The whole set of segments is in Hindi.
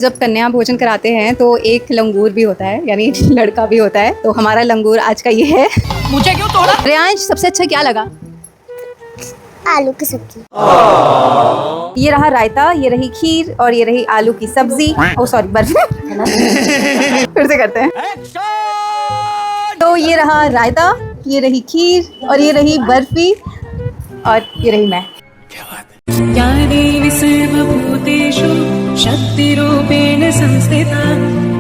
जब कन्या भोजन कराते हैं तो एक लंगूर भी होता है, यानी लड़का भी होता है। तो हमारा लंगूर आज का ये है। मुझे क्यों तोड़ा? रेयांश, सबसे अच्छा क्या लगा? आलू की सब्जी। ये रहा रायता, ये रही खीर और ये रही आलू की सब्जी। ओ सॉरी, बर्फी। फिर से करते हैं। तो ये रहा रायता, ये रही खीर और ये रही बर्फी और ये रही मैं। या देवी सर्वभूतेषु शक्तिरूपेण संस्थिता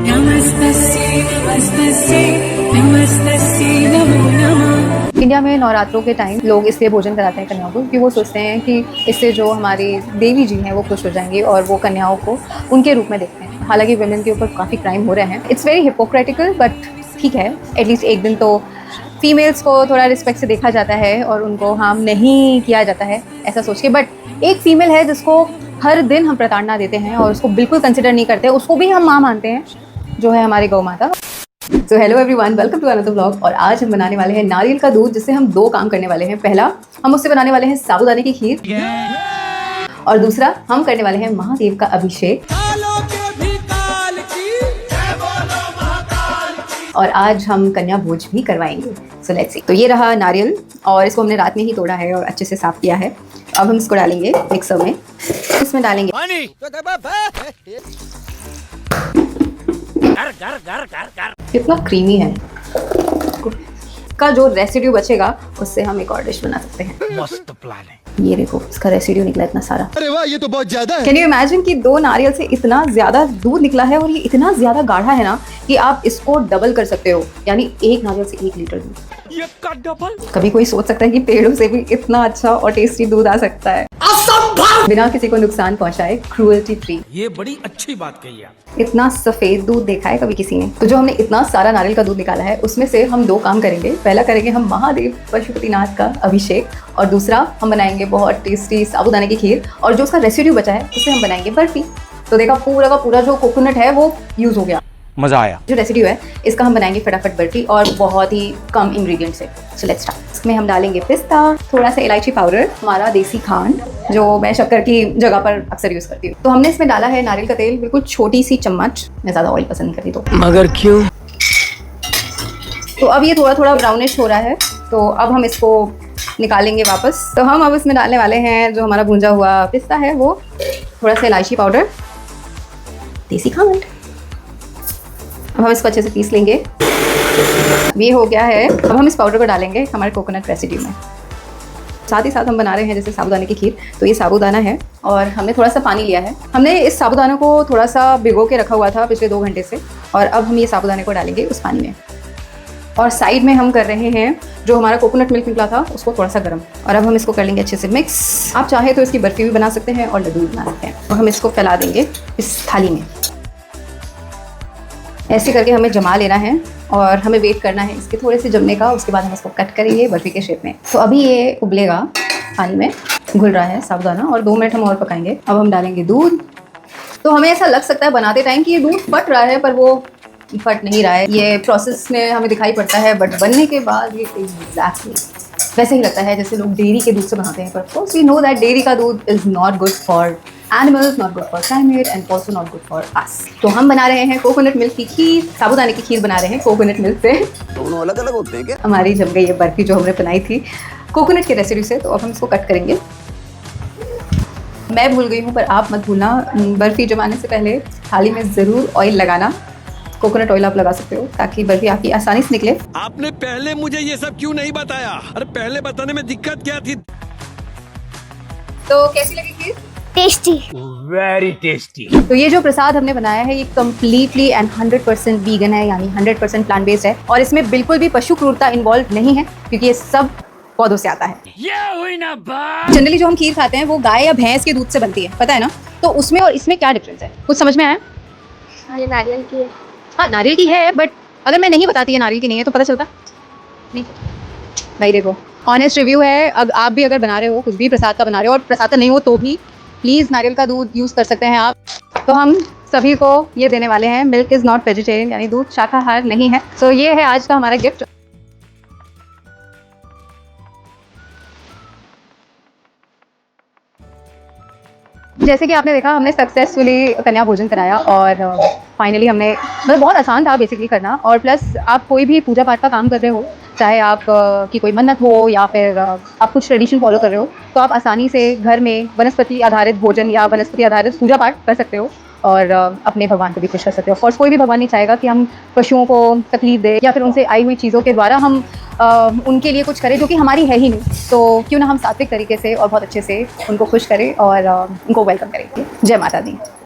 नमस्तस्यै नमस्तस्यै नमस्तस्यै नमो नमः। इंडिया में नवरात्रों के टाइम लोग इसलिए भोजन कराते हैं कन्याओं को, क्योंकि वो सोचते हैं कि इससे जो हमारी देवी जी हैं वो खुश हो जाएंगी और वो कन्याओं को उनके रूप में देखते हैं। हालांकि वुमेन के ऊपर काफ़ी क्राइम हो रहे हैं। इट्स वेरी हिपोक्रेटिकल, बट ठीक है, एटलीस्ट एक दिन तो फीमेल्स को थोड़ा रिस्पेक्ट से देखा जाता है और उनको हार्म नहीं किया जाता है, ऐसा सोच के। बट एक फीमेल है जिसको हर दिन हम प्रताड़ना देते हैं और उसको बिल्कुल कंसिडर नहीं करते, उसको भी हम माँ मानते हैं, जो है हमारी गौ माता। So hello everyone, welcome to another vlog. और आज हम बनाने वाले हैं नारियल का दूध, जिससे हम दो काम करने वाले हैं। पहला, हम उससे बनाने वाले हैं साबूदाने की खीर और दूसरा, हम करने वाले हैं महादेव का अभिषेक। और आज हम कन्या भोज भी करवाएंगे। So let's see. तो ये रहा नारियल और इसको हमने रात में ही तोड़ा है और अच्छे से साफ किया है। अब हम इसको डालेंगे मिक्सर में। इसमें डालेंगे कितना क्रीमी है। इसका जो रेसिड्यू बचेगा उससे हम एक और डिश बना सकते हैं। मस्त प्लान है। ये देखो, इसका रेसिड्यू निकला इतना सारा। अरे वाह, ये तो बहुत ज्यादा है। कैन यू इमेजिन कि 2 नारियल से इतना ज्यादा दूध निकला है और ये इतना ज्यादा गाढ़ा है ना कि आप इसको डबल कर सकते हो, यानी एक नारियल से 1 लीटर दूध। ये का डबल? कभी कोई सोच सकता है कि पेड़ों से भी इतना अच्छा और टेस्टी दूध आ सकता है, बिना किसी को नुकसान पहुंचाए, क्रूएल्टी फ्री। ये बड़ी अच्छी बात कही आप। इतना सफेद दूध देखा है कभी किसी ने? तो जो हमने इतना सारा नारियल का दूध निकाला है उसमें से हम 2 काम करेंगे। पहला करेंगे हम महादेव पशुपतिनाथ का अभिषेक और दूसरा हम बनाएंगे बहुत टेस्टी साबूदाने की खीर। और जो उसका रेसिड्यू बचा है उससे हम बनाएंगे बर्फी। तो देखा, पूरा का पूरा जो कोकोनट है वो यूज हो गया। मजा आया। जो रेसिड्यू है इसका हम बनाएंगे फटाफट बर्फी और बहुत ही कम इंग्रेडिएंट से। So let's start. इसमें हम डालेंगे पिस्ता, थोड़ा सा इलायची पाउडर, हमारा देसी खांड जो मैं शक्कर की जगह पर अक्सर यूज करती हूँ। तो हमने इसमें डाला है नारियल का तेल, बिल्कुल छोटी सी चम्मच। मैं ज्यादा ऑयल पसंद नहीं करती तो। मगर क्यों? तो अब ये थोड़ा थोड़ा ब्राउनिश हो रहा है, तो अब हम इसको निकालेंगे वापस। तो हम अब इसमें डालने वाले हैं जो हमारा भुंजा हुआ पिस्ता है, वो थोड़ा सा इलायची पाउडर, देसी खांड। अब हम इसको अच्छे से पीस लेंगे। ये हो गया है। अब हम इस पाउडर को डालेंगे हमारे कोकोनट रेसिड्यू में। साथ ही साथ हम बना रहे हैं जैसे साबूदाने की खीर। तो ये साबूदाना है और हमने थोड़ा सा पानी लिया है। हमने इस साबूदाने को थोड़ा सा भिगो के रखा हुआ था पिछले 2 घंटे से, और अब हम ये साबूदाने को डालेंगे उस पानी में। और साइड में हम कर रहे हैं जो हमारा कोकोनट मिल्क निकला था उसको थोड़ा सा गर्म। और अब हम इसको कर लेंगे अच्छे से मिक्स। आप चाहे तो इसकी बर्फी भी बना सकते हैं और लड्डू भी बना सकते हैं। और हम इसको फैला देंगे इस थाली में। ऐसे करके हमें जमा लेना है और हमें वेट करना है इसके थोड़े से जमने का। उसके बाद हम इसको कट करेंगे बर्फी के शेप में। तो अभी ये उबलेगा, पानी में घुल रहा है साबूदाना, और 2 मिनट हम और पकाएंगे। अब हम डालेंगे दूध। तो हमें ऐसा लग सकता है बनाते टाइम कि ये दूध फट रहा है, पर वो फट नहीं रहा है। ये प्रोसेस में हमें दिखाई पड़ता है, बट बनने के बाद ये एग्जैक्टली वैसे ही लगता है जैसे लोग डेयरी के दूध से बनाते हैं। पर of course we know that dairy का दूध is not good for animals, not good for climate and also not good for us. तो हम बना रहे हैं कोकोनट मिल्क की खीर, साबूदाने की खीर बना रहे हैं कोकोनट मिल्क से। दोनों अलग अलग होते हैं क्या? हमारी जम गई है बर्फी जो हमने बनाई थी कोकोनट के रेसिड्यू से। तो अब हम इसको कट करेंगे। मैं भूल गई हूँ, पर आप मत भूलना, बर्फी जमाने से पहले थाली में ज़रूर ऑयल लगाना। कोकोनट ऑयल आप लगा सकते हो ताकि बर्फी आपकी आसानी से निकले। आपने पहले मुझे ये सब क्यों नहीं बताया? अरे पहले बताने में दिक्कत क्या थी? तो कैसी लगी खीर? टेस्टी। Very tasty. तो ये जो प्रसाद हमने बनाया है ये कम्प्लीटली एंड 100% वीगन है, यानी 100% प्लांट बेस्ड है। और इसमें बिल्कुल भी पशु क्रूरता इन्वॉल्व नहीं है, क्योंकि ये सब पौधों से आता है। ये हुई ना बात। जनरली जो हम खीर खाते हैं वो गाय या भैंस के दूध से बनती है, पता है ना? तो उसमें और इसमें क्या डिफरेंस है, कुछ समझ में आया? ये नारियल की है। हाँ, नारियल की है, बट अगर मैं नहीं बताती है नारियल की नहीं है तो पता चलता नहीं। भाई देखो, ऑनेस्ट रिव्यू है। आप भी अगर बना रहे हो, कुछ भी प्रसाद का बना रहे हो, और प्रसाद का नहीं हो तो भी प्लीज़ नारियल का दूध यूज़ कर सकते हैं आप। तो हम सभी को ये देने वाले हैं, मिल्क इज़ नॉट वेजिटेरियन, यानी दूध शाकाहार नहीं है। सो ये है आज का हमारा गिफ्ट। जैसे कि आपने देखा हमने सक्सेसफुली कन्या भोजन कराया और फाइनली हमने मतलब बहुत आसान था बेसिकली करना। और प्लस आप कोई भी पूजा पाठ का काम कर रहे हो, चाहे आप की कोई मन्नत हो या फिर आप कुछ ट्रेडिशन फॉलो कर रहे हो, तो आप आसानी से घर में वनस्पति आधारित भोजन या वनस्पति आधारित पूजा पाठ कर सकते हो और अपने भगवान को भी खुश कर सकते हो। ऑफकोर्स कोई भी भगवान नहीं चाहेगा कि हम पशुओं को तकलीफ दें या फिर उनसे आई हुई चीज़ों के द्वारा हम उनके लिए कुछ करें जो कि हमारी है ही नहीं। तो क्यों ना हम सात्विक तरीके से और बहुत अच्छे से उनको खुश करें और उनको वेलकम करें। जय माता दी।